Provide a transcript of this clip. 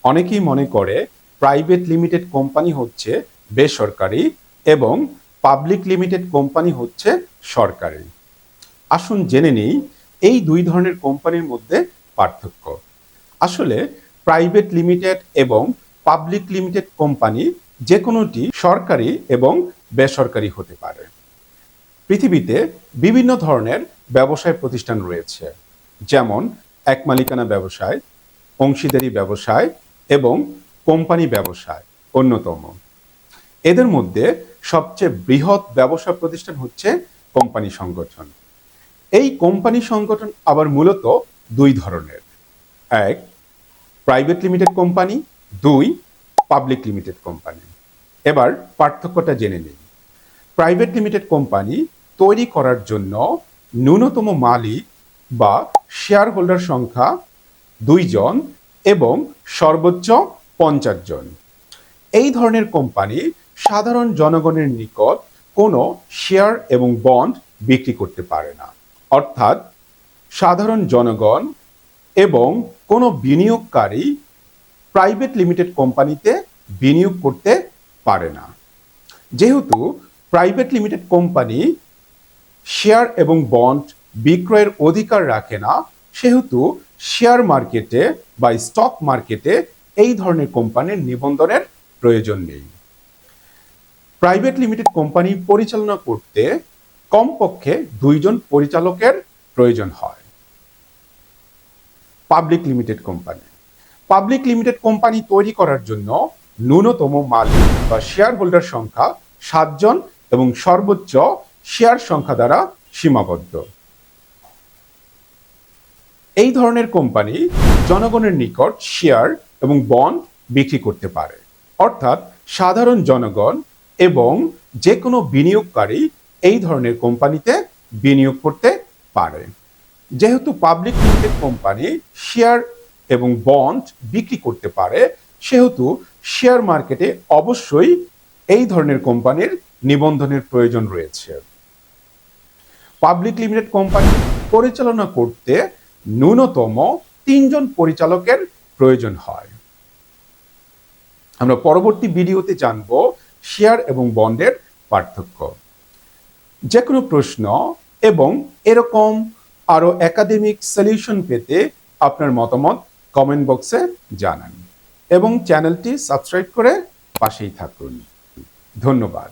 অনেকেই মনে করে প্রাইভেট লিমিটেড কোম্পানি হচ্ছে বেসরকারি এবং পাবলিক লিমিটেড কোম্পানি হচ্ছে সরকারি। আসুন জেনে নেই এই দুই ধরনের কোম্পানির মধ্যে পার্থক্য। আসলে প্রাইভেট লিমিটেড এবং পাবলিক লিমিটেড কোম্পানি যে কোনোটি সরকারি এবং বেসরকারি হতে পারে। পৃথিবীতে বিভিন্ন ধরনের ব্যবসায় প্রতিষ্ঠান রয়েছে, যেমন এক মালিকানা ব্যবসায়, অংশীদারি ব্যবসায় এবং কোম্পানি ব্যবসায় অন্যতম। এদের মধ্যে সবচেয়ে বৃহৎ ব্যবসা প্রতিষ্ঠান হচ্ছে কোম্পানি সংগঠন। এই কোম্পানি সংগঠন আবার মূলত দুই ধরনের: এক, প্রাইভেট লিমিটেড কোম্পানি; দুই, পাবলিক লিমিটেড কোম্পানি। এবার পার্থক্যটা জেনে নিই। প্রাইভেট লিমিটেড কোম্পানি তৈরি করার জন্য ন্যূনতম মালিক বা শেয়ার হোল্ডার সংখ্যা 2 জন এবং সর্বোচ্চ 50 জন। এই ধরনের কোম্পানি সাধারণ জনগণের নিকট কোনো শেয়ার এবং বন্ড বিক্রি করতে পারে না। অর্থাৎ সাধারণ জনগণ এবং কোনো বিনিয়োগকারী প্রাইভেট লিমিটেড কোম্পানিতে বিনিয়োগ করতে পারে না। যেহেতু প্রাইভেট লিমিটেড কোম্পানি শেয়ার এবং বন্ড বিক্রয়ের অধিকার রাখে না, সেহেতু শেয়ার মার্কেটে বা স্টক মার্কেটে এই ধরনের কোম্পানির নিবন্ধনের প্রয়োজন নেই। প্রাইভেট লিমিটেড কোম্পানি পরিচালনা করতে কমপক্ষে 2 জন পরিচালকের প্রয়োজন হয়। Public limited company public limited company তৈরি করার জন্য ন্যূনতম মালিক বা শেয়ার হোল্ডার সংখ্যা 7 জন এবং সর্বোচ্চ শেয়ার সংখ্যা দ্বারা সীমাবদ্ধ। এই ধরনের কোম্পানি জনগণের নিকট শেয়ার এবং বন্ড বিক্রি করতে পারে। অর্থাৎ সাধারণ জনগণ এবং যে কোনো বিনিয়োগকারী এই ধরনের কোম্পানিতে বিনিয়োগ করতে পারে। যেহেতু পাবলিক লিমিটেড কোম্পানি শেয়ার এবং বন্ড বিক্রি করতে পারে, সেহেতু শেয়ার মার্কেটে অবশ্যই এই ধরনের কোম্পানির নিবন্ধনের প্রয়োজন রয়েছে। পাবলিক লিমিটেড কোম্পানি পরিচালনা করতে ন্যূনতম 3 জন পরিচালকের প্রয়োজন হয়। আমরা পরবর্তী ভিডিওতে জানব শেয়ার এবং বন্ডের পার্থক্য। যে কোনো প্রশ্ন এবং এরকম আরো একাডেমিক সলিউশন পেতে আপনার মতামত কমেন্ট বক্সে জানান এবং চ্যানেলটি সাবস্ক্রাইব করে পাশেই থাকুন। ধন্যবাদ।